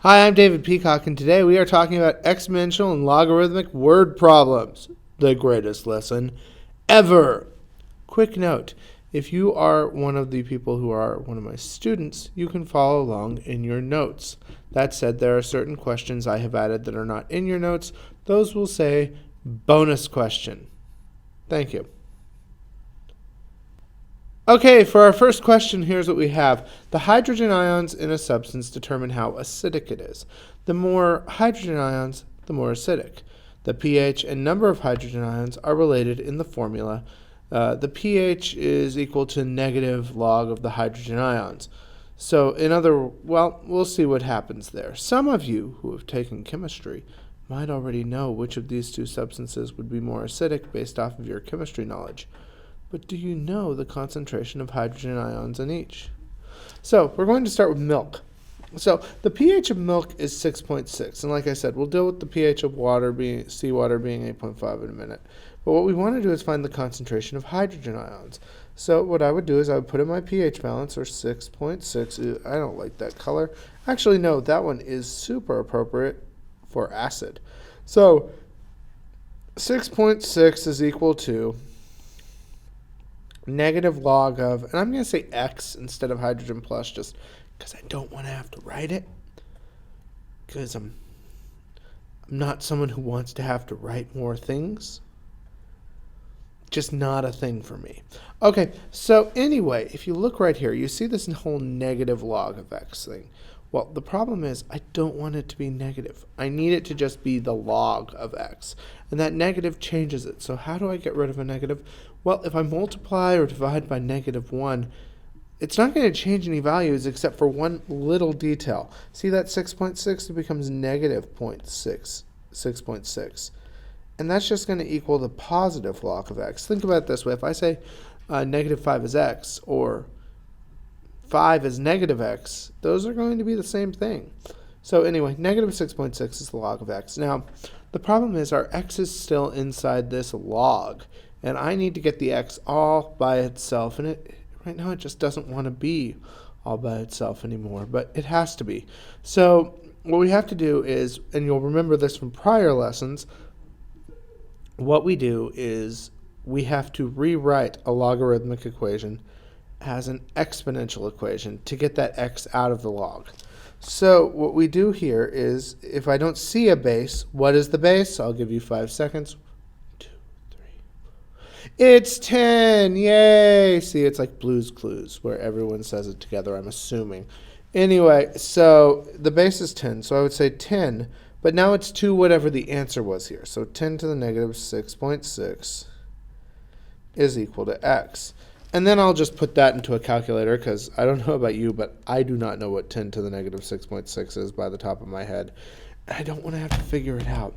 Hi, I'm David Peacock, and today we are talking about exponential and logarithmic word problems, the greatest lesson ever. Quick note, if you are one of the people who are one of my students, you can follow along in your notes. That said, there are certain questions I have added that are not in your notes. Those will say bonus question. Thank you. Okay, for our first question, here's what we have. The hydrogen ions in a substance determine how acidic it is. The more hydrogen ions, the more acidic. The pH and number of hydrogen ions are related in the formula. The pH is equal to negative log of the hydrogen ions. So we'll see what happens there. Some of you who have taken chemistry might already know which of these two substances would be more acidic based off of your chemistry knowledge. But do you know the concentration of hydrogen ions in each? So we're going to start with milk. So the pH of milk is 6.6. And like I said, we'll deal with the pH of seawater being 8.5 in a minute. But what we want to do is find the concentration of hydrogen ions. So what I would do is I would put in my pH balance, or 6.6. I don't like that color. Actually, no, that one is super appropriate for acid. So 6.6 is equal to negative log of, and I'm going to say X instead of hydrogen plus just because I don't want to have to write it, because I'm not someone who wants to have to write more things. Just not a thing for me. Okay, so anyway, if you look right here, you see this whole negative log of X thing. Well, the problem is I don't want it to be negative. I need it to just be the log of X. And that negative changes it. So how do I get rid of a negative? Well, if I multiply or divide by -1, it's not going to change any values except for one little detail. See that 6.6? It becomes negative 6.6. And that's just going to equal the positive log of X. Think about it this way. If I say negative 5 is X, or 5 is negative X, those are going to be the same thing. So anyway, negative 6.6 is the log of X. Now, the problem is our X is still inside this log, and I need to get the X all by itself, and right now it just doesn't want to be all by itself anymore, but it has to be. So what we have to do is, and you'll remember this from prior lessons, what we do is we have to rewrite a logarithmic equation as an exponential equation to get that X out of the log. So what we do here is, if I don't see a base, what is the base? I'll give you 5 seconds. 2, 3. It's 10. Yay! See, it's like Blue's Clues, where everyone says it together, I'm assuming. Anyway, so the base is 10. So I would say 10, but now it's 2 whatever the answer was here. So 10 to the negative 6.6 is equal to X. And then I'll just put that into a calculator, because I don't know about you, but I do not know what 10 to the negative 6.6 is by the top of my head. I don't want to have to figure it out.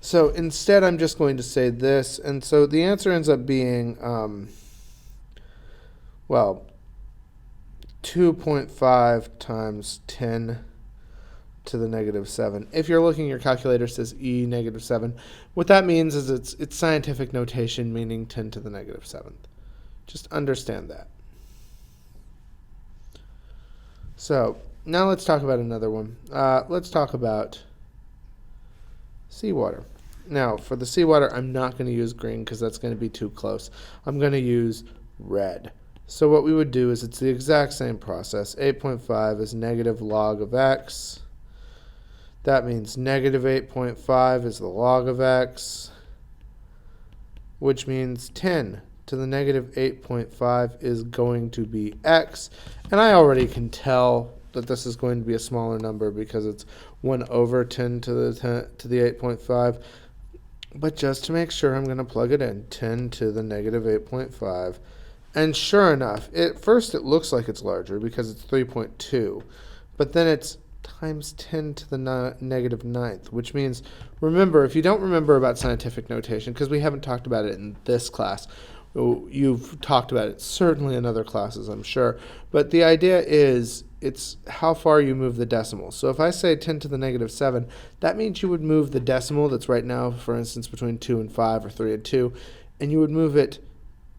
So instead, I'm just going to say this. And so the answer ends up being, 2.5 times 10 to the negative 7. If you're looking, your calculator says e negative 7. What that means is it's scientific notation, meaning 10 to the negative 7th. Just understand that. So now let's talk about another one. Let's talk about seawater. Now, for the seawater, I'm not going to use green because that's going to be too close. I'm going to use red. So what we would do is it's the exact same process. 8.5 is negative log of X. That means negative 8.5 is the log of X, which means 10 to the negative 8.5 is going to be X. And I already can tell that this is going to be a smaller number because it's 1 over 10 to the 8.5. But just to make sure, I'm going to plug it in, 10 to the negative 8.5. And sure enough, at first it looks like it's larger because it's 3.2. But then it's times 10 to the negative 9th, which means, remember, if you don't remember about scientific notation, because we haven't talked about it in this class, you've talked about it certainly in other classes, I'm sure. But the idea is it's how far you move the decimal. So if I say 10 to the negative 7, that means you would move the decimal that's right now, for instance, between 2 and 5 or 3 and 2, and you would move it,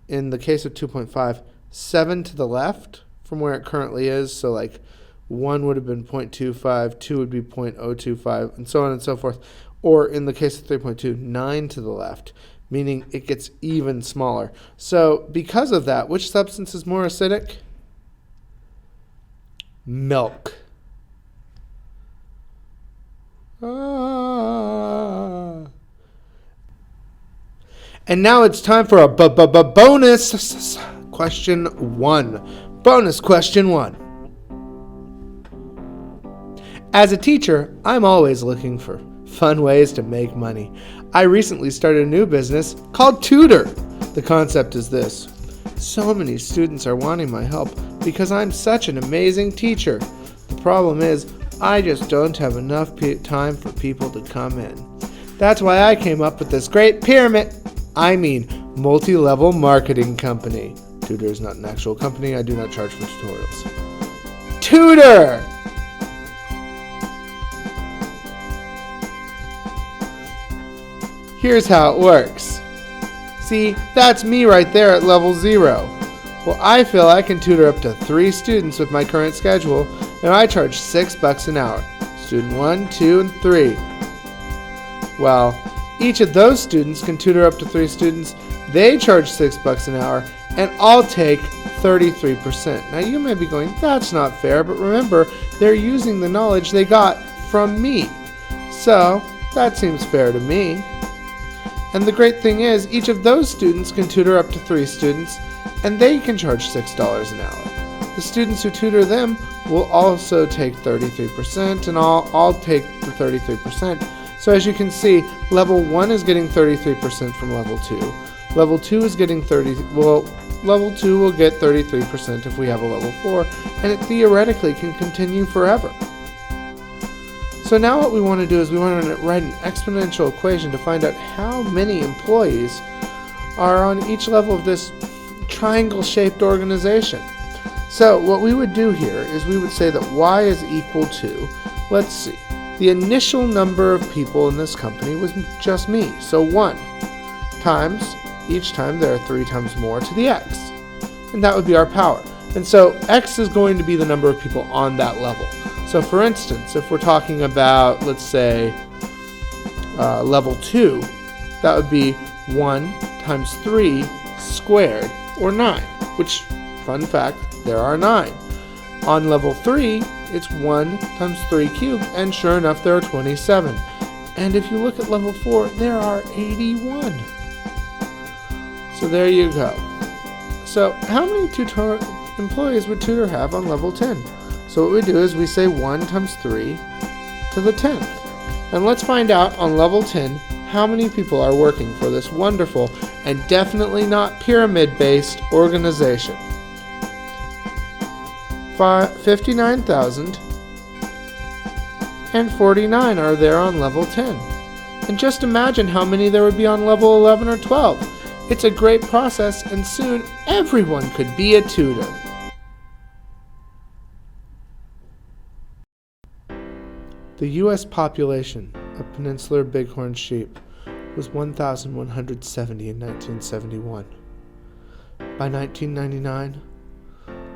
in the case of 2.5, 7 to the left from where it currently is. So like 1 would have been 0.25, 2 would be 0.025, and so on and so forth. Or in the case of 3.2, 9 to the left, meaning it gets even smaller. So because of that, which substance is more acidic? Milk. And now it's time for a bonus question 1. Bonus question 1. As a teacher, I'm always looking for fun ways to make money. I recently started a new business called Tutor. The concept is this. So many students are wanting my help because I'm such an amazing teacher. The problem is, I just don't have enough time for people to come in. That's why I came up with this great multi-level marketing company. Tutor is not an actual company. I do not charge for tutorials. Tutor! Here's how it works. See, that's me right there at level 0. Well, I feel I can tutor up to 3 students with my current schedule, and I charge $6 an hour. Student 1, 2, and 3. Well, each of those students can tutor up to 3 students. They charge $6 an hour, and I'll take 33%. Now you may be going, that's not fair, but remember, they're using the knowledge they got from me. So, that seems fair to me. And the great thing is, each of those students can tutor up to 3 students, and they can charge $6 an hour. The students who tutor them will also take 33%, and I'll take the 33%. So as you can see, level 1 is getting 33% from level 2. Level 2 is getting level 2 will get 33% if we have a level 4, and it theoretically can continue forever. So now what we want to do is we want to write an exponential equation to find out how many employees are on each level of this triangle-shaped organization. So what we would do here is we would say that y is equal to, let's see, the initial number of people in this company was just me. So 1 times, each time there are 3 times more to the x. And that would be our power. And so x is going to be the number of people on that level. So for instance, if we're talking about, let's say, level 2, that would be 1 times 3 squared, or 9, which, fun fact, there are 9. On level 3, it's 1 times 3 cubed, and sure enough, there are 27. And if you look at level 4, there are 81. So there you go. So how many employees would Tutor have on level 10? So what we do is we say 1 times 3 to the 10th. And let's find out on level 10 how many people are working for this wonderful and definitely not pyramid-based organization. 59,049 are there on level 10. And just imagine how many there would be on level 11 or 12. It's a great process, and soon everyone could be a tutor. The U.S. population of peninsular bighorn sheep was 1,170 in 1971. By 1999,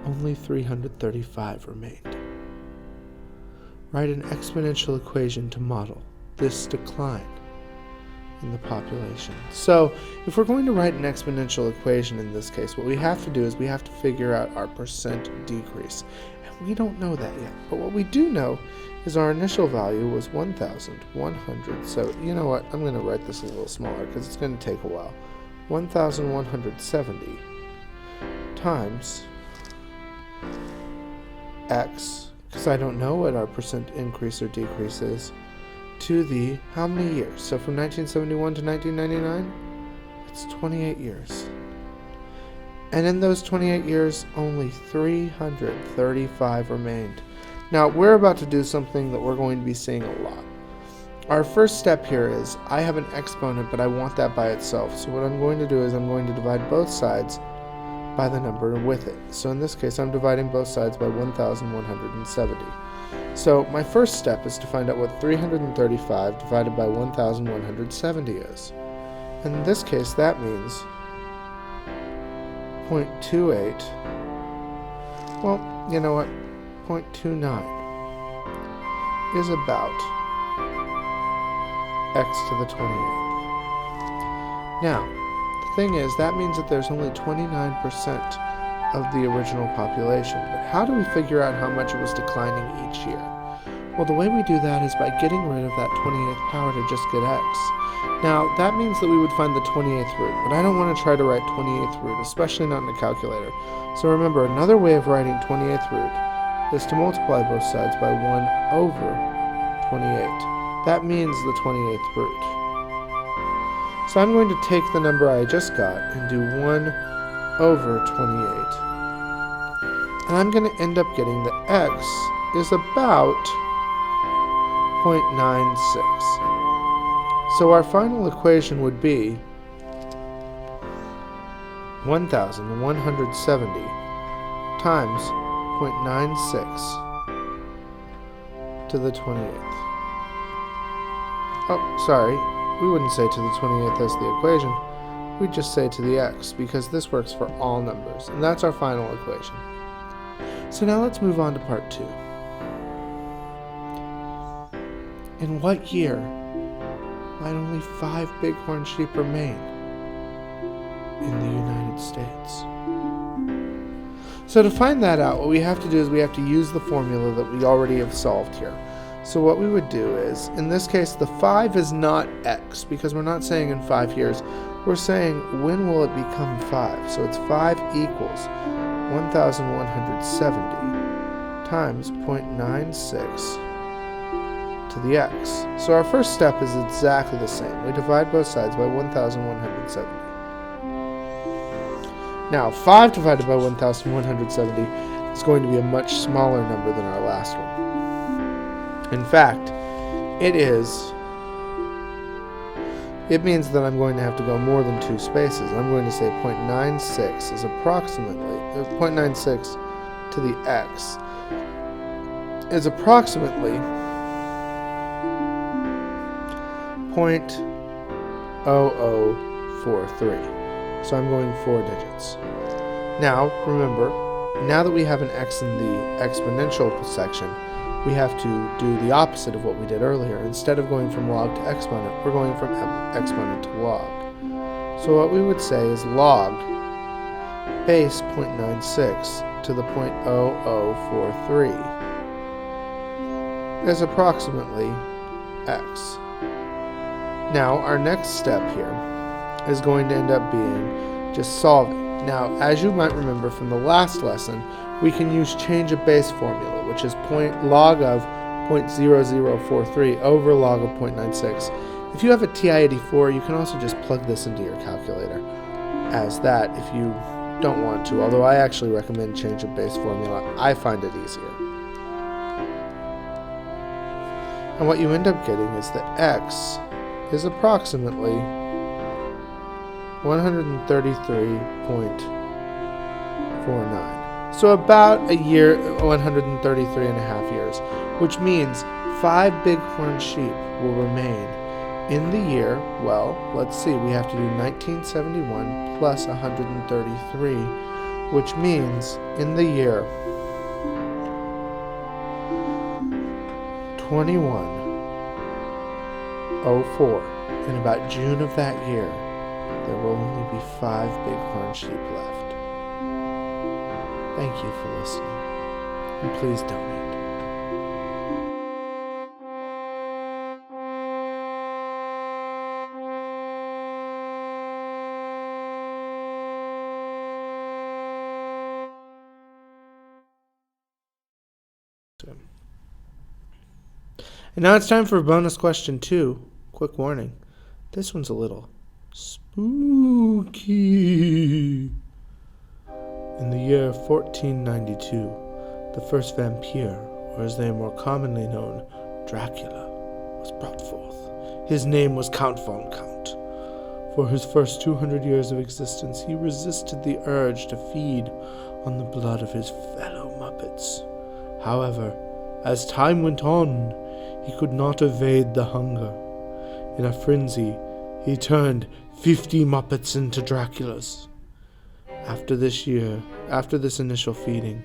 only 335 remained. Write an exponential equation to model this decline in the population. So, if we're going to write an exponential equation in this case, what we have to do is we have to figure out our percent decrease. And we don't know that yet. But what we do know is our initial value was 1,100. So, you know what? I'm going to write this a little smaller because it's going to take a while. 1,170 times x, because I don't know what our percent increase or decrease is, to the how many years? So from 1971 to 1999, it's 28 years. And in those 28 years, only 335 remained. Now, we're about to do something that we're going to be seeing a lot. Our first step here is, I have an exponent, but I want that by itself. So what I'm going to do is I'm going to divide both sides by the number with it. So in this case, I'm dividing both sides by 1,170. So my first step is to find out what 335 divided by 1,170 is. And in this case, that means 0.28. Well, you know what? 28.29 is about x to the 28th. Now, the thing is, that means that there's only 29% of the original population. But how do we figure out how much it was declining each year? Well, the way we do that is by getting rid of that 28th power to just get x. Now, that means that we would find the 28th root, but I don't want to try to write 28th root, especially not in a calculator. So remember, another way of writing 28th root is to multiply both sides by 1 over 28. That means the 28th root. So I'm going to take the number I just got and do 1 over 28. And I'm going to end up getting that x is about 0.96. So our final equation would be 1,170 times 0.96 to the 28th. Oh, sorry, we wouldn't say to the 28th as the equation. We'd just say to the x, because this works for all numbers, and that's our final equation. So now let's move on to part 2. In what year might only 5 bighorn sheep remain in the United States? So to find that out, what we have to do is we have to use the formula that we already have solved here. So what we would do is, in this case, the 5 is not x, because we're not saying in 5 years. We're saying, when will it become 5? So it's 5 equals 1,170 times 0.96 to the x. So our first step is exactly the same. We divide both sides by 1,170. Now, 5 divided by 1,170 is going to be a much smaller number than our last one. In fact, it means that I'm going to have to go more than 2 spaces. I'm going to say 0.96 is approximately 0.96 to the x is approximately 0.0043. So I'm going 4 digits. Now, remember, now that we have an x in the exponential section, we have to do the opposite of what we did earlier. Instead of going from log to exponent, we're going from exponent to log. So what we would say is log base 0.96 to the 0.0043 is approximately x. Now, our next step here is going to end up being just solving. Now, as you might remember from the last lesson, we can use change of base formula, which is log of 0.0043 over log of 0.96. If you have a TI-84, you can also just plug this into your calculator as that if you don't want to, although I actually recommend change of base formula. I find it easier. And what you end up getting is that x is approximately 133.49. So about a year, 133 and a half years, which means 5 bighorn sheep will remain in the year, well, let's see, we have to do 1971 plus 133, which means in the year 2104, in about June of that year, there will only be 5 bighorn sheep left. Thank you for listening, and please donate. And now it's time for bonus question 2. Quick warning, this one's a little spooky. In the year 1492, the first vampire, or as they are more commonly known, Dracula, was brought forth. His name was Count von Count. For his first 200 years of existence, he resisted the urge to feed on the blood of his fellow Muppets. However, as time went on, he could not evade the hunger. In a frenzy, he turned 50 Muppets into Draculas. After this initial feeding,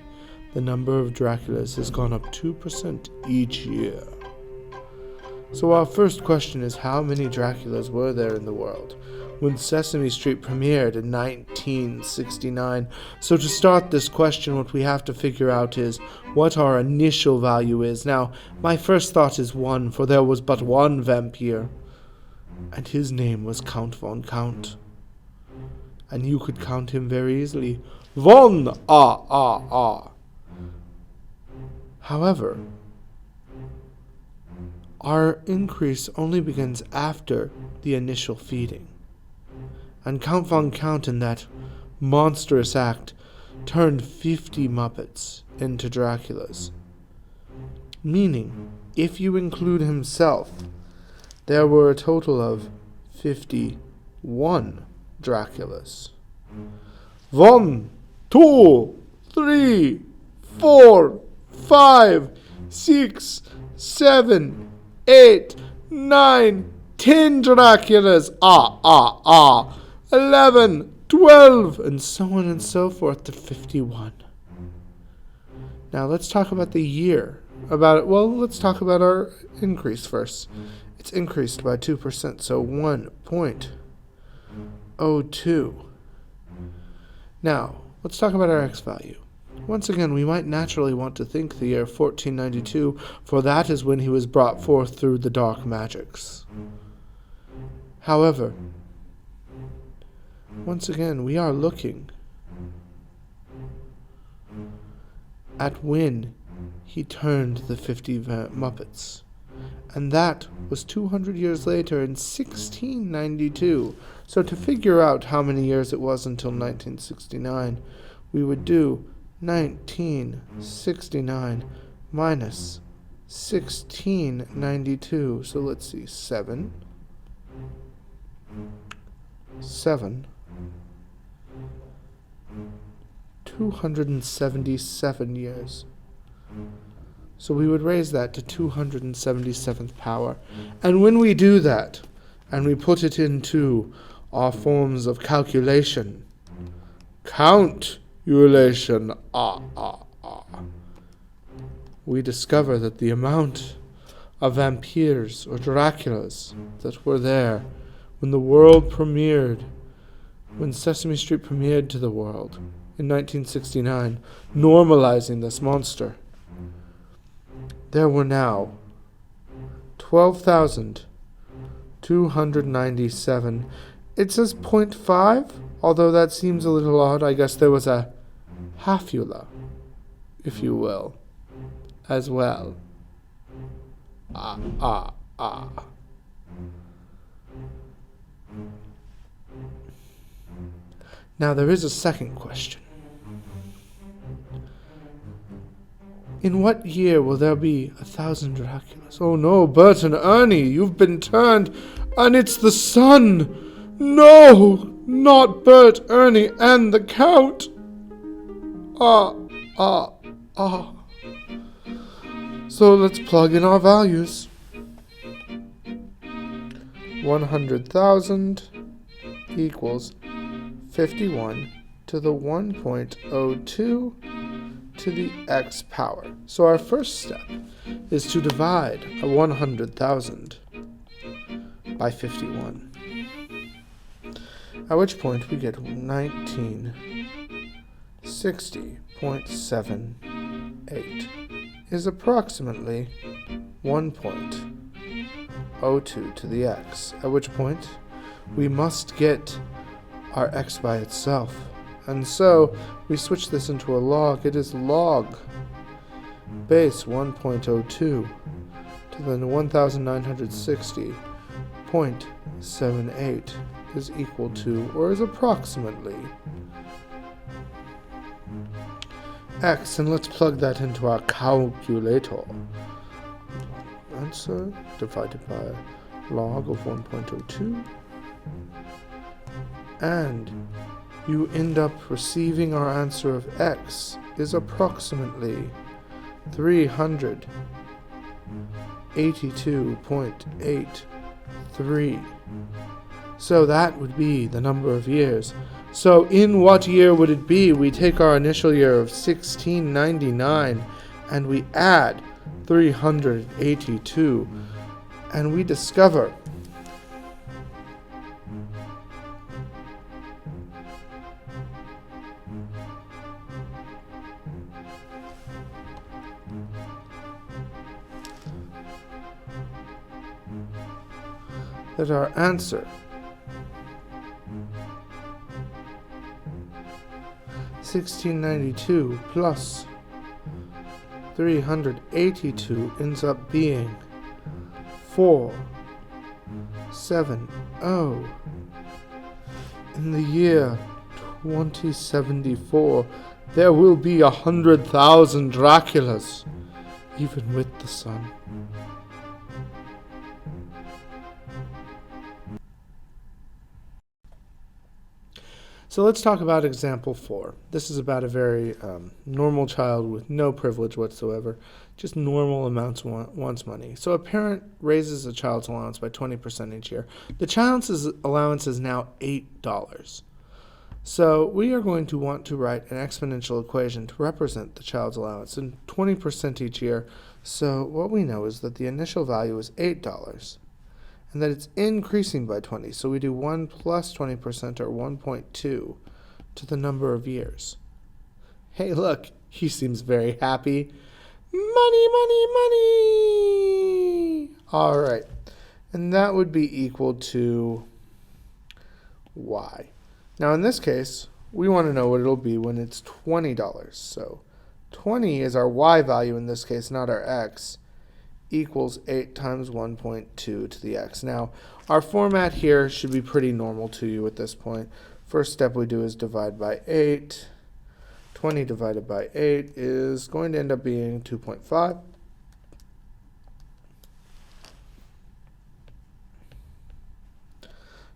the number of Draculas has gone up 2% each year. So our first question is, how many Draculas were there in the world when Sesame Street premiered in 1969? So to start this question, what we have to figure out is what our initial value is. Now, my first thought is 1, for there was but one vampire, and his name was Count von Count. And you could count him very easily. Von, However, our increase only begins after the initial feeding. And Count von Count, in that monstrous act, turned 50 Muppets into Draculas. Meaning, if you include himself, there were a total of 51 Draculas. 1, 2, 3, 4, 5, 6, 7, 8, 9, 10 Draculas. 11, 12, and so on and so forth to 51. Now let's talk about the year. Let's talk about our increase first. It's increased by 2%, so 1.02. Now, let's talk about our x value. Once again, we might naturally want to think the year 1492, for that is when he was brought forth through the dark magics. However, once again, we are looking at when he turned the 50 Muppets. And that was 200 years later in 1692. So to figure out how many years it was until 1969, we would do 1969 minus 1692. So let's see, 7, 277 years. So we would raise that to 277th power. And when we do that, and we put it into our forms of calculation, we discover that the amount of vampires or Draculas that were there when the world premiered, when Sesame Street premiered to the world in 1969, normalizing this monster, there were now 12,297. It says 0.5, although that seems a little odd. I guess there was a halfula, if you will, as well. Now there is a second question. In what year will there be 1,000 Draculas? Oh no, Bert and Ernie, you've been turned, and it's the sun! No, not Bert, Ernie, and the Count! So let's plug in our values. 100,000 equals 51 to the 1.02 to the x power. So our first step is to divide a 100,000 by 51. At which point we get 1960.78 is approximately 1.02 to the x. At which point we must get our x by itself. And so we switch this into a log. It is log base 1.02 to the 1960.78 is equal to, or is approximately, x. And let's plug that into our calculator. Answer divided by log of 1.02. And you end up receiving our answer of x is approximately 382.83. So that would be the number of years So in what year would it be? We take our initial year of 1699 and we add 382 and we discover that our answer 1692 plus 382 ends up being 470. In the year 2074, there will be 100,000 Draculas, even with the sun. So let's talk about example 4. This is about a very normal child with no privilege whatsoever, just normal amounts wants money. So a parent raises a child's allowance by 20% each year. The child's allowance is now $8. So we are going to want to write an exponential equation to represent the child's allowance in 20% each year. So what we know is that the initial value is $8. And that it's increasing by 20. So we do 1 plus 20%, or 1.2, to the number of years. Hey, look, he seems very happy. Money, money, money! All right. And that would be equal to y. Now, in this case, we want to know what it'll be when it's $20. So 20 is our y value in this case, not our x. Equals 8 times 1.2 to the x. Now, our format here should be pretty normal to you at this point. First step we do is divide by 8. 20 divided by 8 is going to end up being 2.5.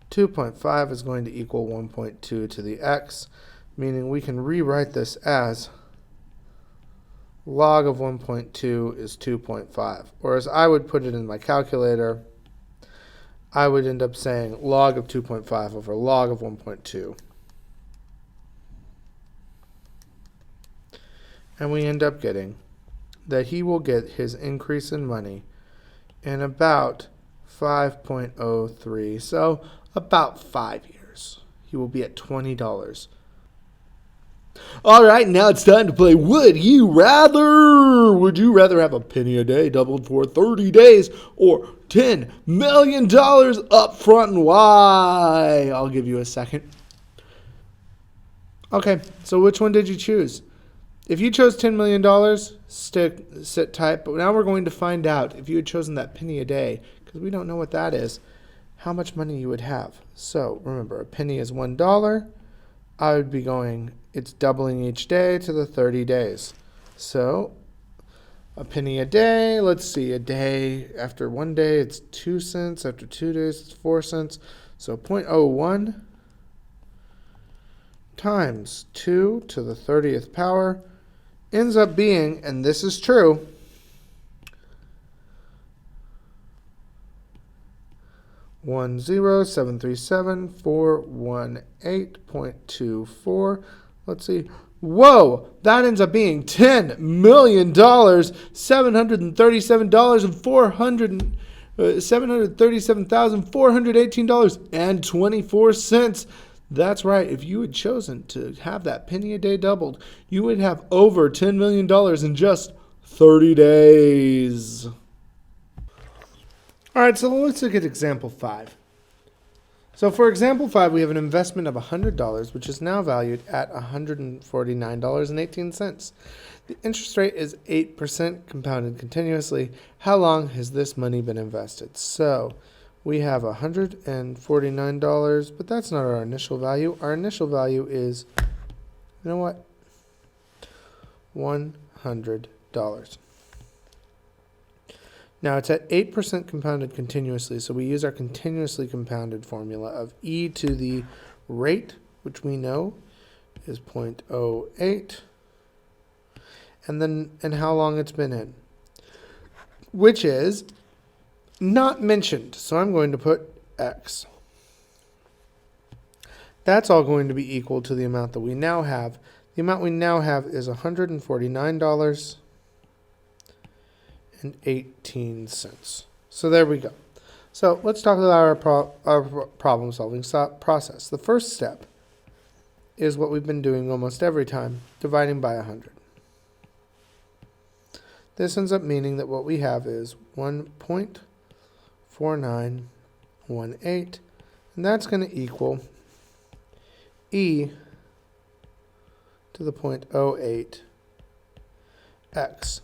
$2.5 is going to equal 1.2 to the x, meaning we can rewrite this as log of 1.2 is 2.5. Or as I would put it in my calculator, I would end up saying log of 2.5 over log of 1.2. And we end up getting that he will get his increase in money in about 5.03. So about 5 years. He will be at $20. All right, now it's time to play Would You Rather? Would you rather have a penny a day doubled for 30 days or $10 million up front, and why? I'll give you a second. Okay, so which one did you choose? If you chose $10 million, sit tight. But now we're going to find out if you had chosen that penny a day, because we don't know what that is, how much money you would have. So remember, a penny is $1. I would be going, it's doubling each day to the 30 days. So a penny a day, let's see, a day, after 1 day it's 2 cents, after 2 days it's 4 cents. So 0.01 times 2 to the 30th power ends up being, and this is true, 10737,418.24. Let's see. Whoa, that ends up being $10 million, $737,418.24. That's right. If you had chosen to have that penny a day doubled, you would have over $10 million in just 30 days. All right, so let's look at example 5. So for example 5, we have an investment of $100, which is now valued at $149.18. The interest rate is 8% compounded continuously. How long has this money been invested? So we have $149, but that's not our initial value. Our initial value is, you know what? $100. Now it's at 8% compounded continuously, so we use our continuously compounded formula of e to the rate, which we know is 0.08, and how long it's been in, which is not mentioned. So I'm going to put x. That's all going to be equal to the amount that we now have. The amount we now have is $149.18. So there we go. So let's talk about our problem solving process. The first step is what we've been doing almost every time, dividing by 100. This ends up meaning that what we have is 1.4918, and that's going to equal e to the 0.08x.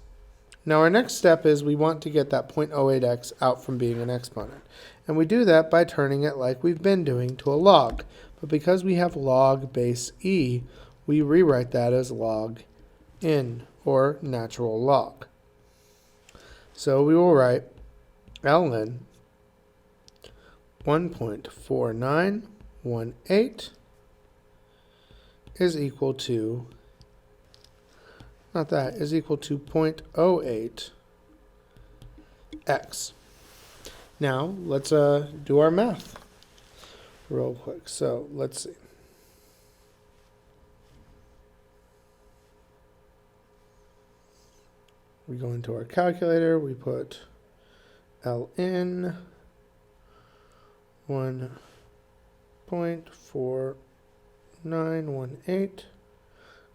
Now our next step is we want to get that 0.08x out from being an exponent. And we do that by turning it like we've been doing to a log. But because we have log base e, we rewrite that as log n, or natural log. So we will write ln 1.4918 is equal to, is equal to 0.08x. Now let's do our math real quick. So let's see. We go into our calculator, we put ln 1.4918,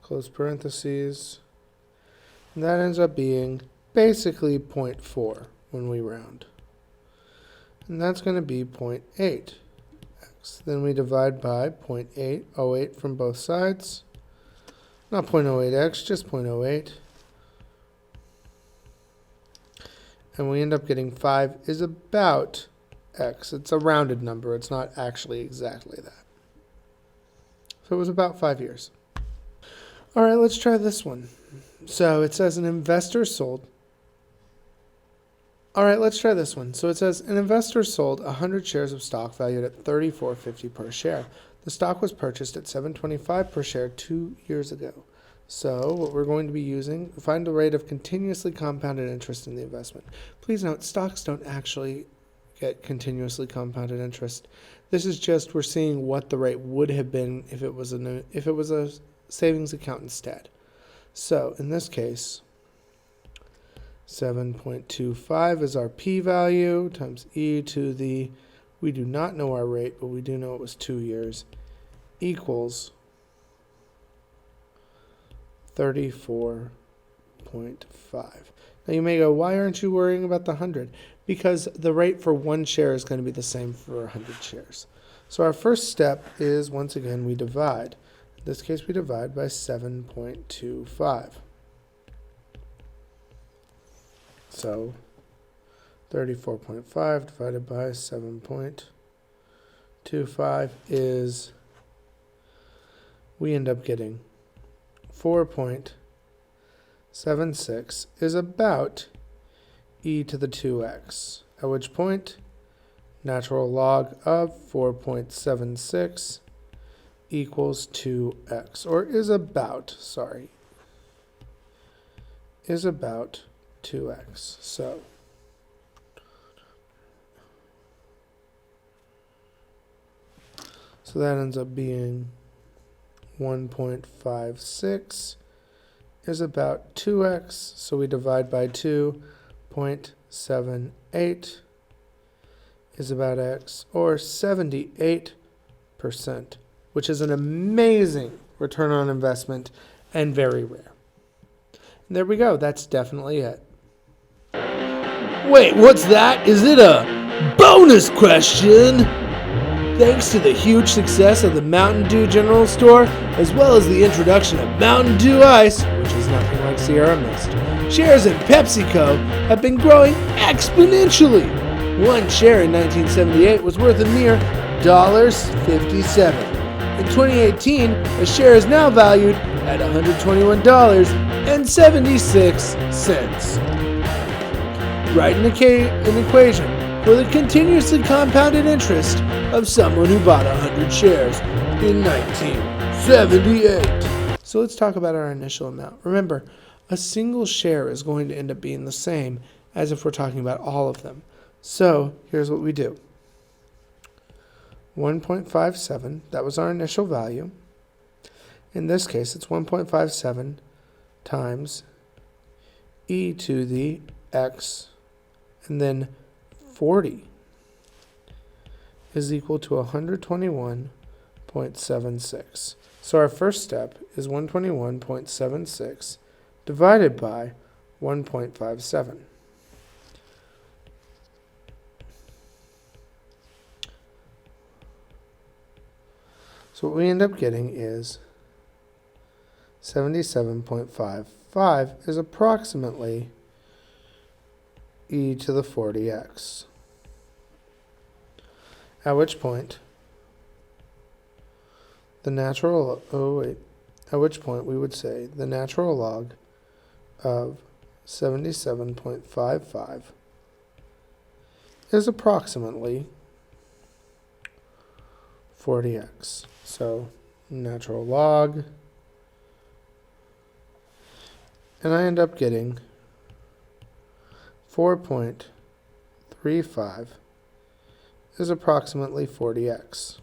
close parentheses, and that ends up being basically 0.4 when we round. And that's going to be 0.8x. Then we divide by 0.808 from both sides. Not 0.08x, just 0.08. And we end up getting 5 is about x. It's a rounded number. It's not actually exactly that. So it was about 5 years. All right, let's try this one. So it says an investor sold. All right, let's try this one. So it says an investor sold 100 shares of stock valued at $34.50 per share. The stock was purchased at $7.25 per share 2 years ago. So what we're going to be using, find the rate of continuously compounded interest in the investment. Please note, stocks don't actually get continuously compounded interest. This is just, we're seeing what the rate would have been if it was a savings account instead. So in this case, 7.25 is our p-value times e to the, we do not know our rate, but we do know it was 2 years, equals 34.5. Now you may go, why aren't you worrying about the 100? Because the rate for one share is going to be the same for 100 shares. So our first step is, once again, we divide. In this case, we divide by 7.25. So 34.5 divided by 7.25 is, we end up getting 4.76 is about e to the 2x, at which point natural log of 4.76 equals 2x, or is about 2x. So that ends up being 1.56 is about 2x, so we divide by 2. 0.78 is about x, or 78%, which is an amazing return on investment and very rare. And there we go. That's definitely it. Wait, what's that? Is it a bonus question? Thanks to the huge success of the Mountain Dew General Store, as well as the introduction of Mountain Dew Ice, which is nothing like Sierra Mist, shares in PepsiCo have been growing exponentially. One share in 1978 was worth a mere $57. In 2018, a share is now valued at $121.76. Write an equation for the continuously compounded interest of someone who bought 100 shares in 1978. So let's talk about our initial amount. Remember, a single share is going to end up being the same as if we're talking about all of them. So here's what we do. 1.57. That was our initial value. In this case, it's 1.57 times e to the x, and then 40 is equal to 121.76. So our first step is 121.76 divided by 1.57. So what we end up getting is 77.55 is approximately e to the 40x. At which point we would say the natural log of 77.55 is approximately 40x. So natural log, and I end up getting 4.35 is approximately 40x.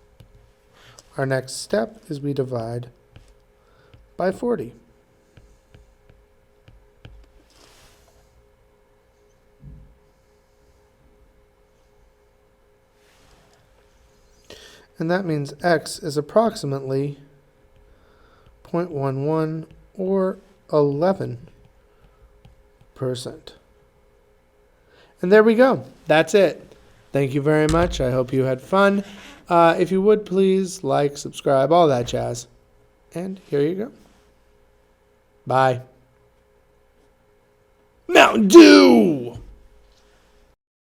Our next step is we divide by 40. And that means x is approximately 0.11 or 11%. And there we go. That's it. Thank you very much. I hope you had fun. If you would, please like, subscribe, all that jazz. And here you go. Bye. Mountain Dew!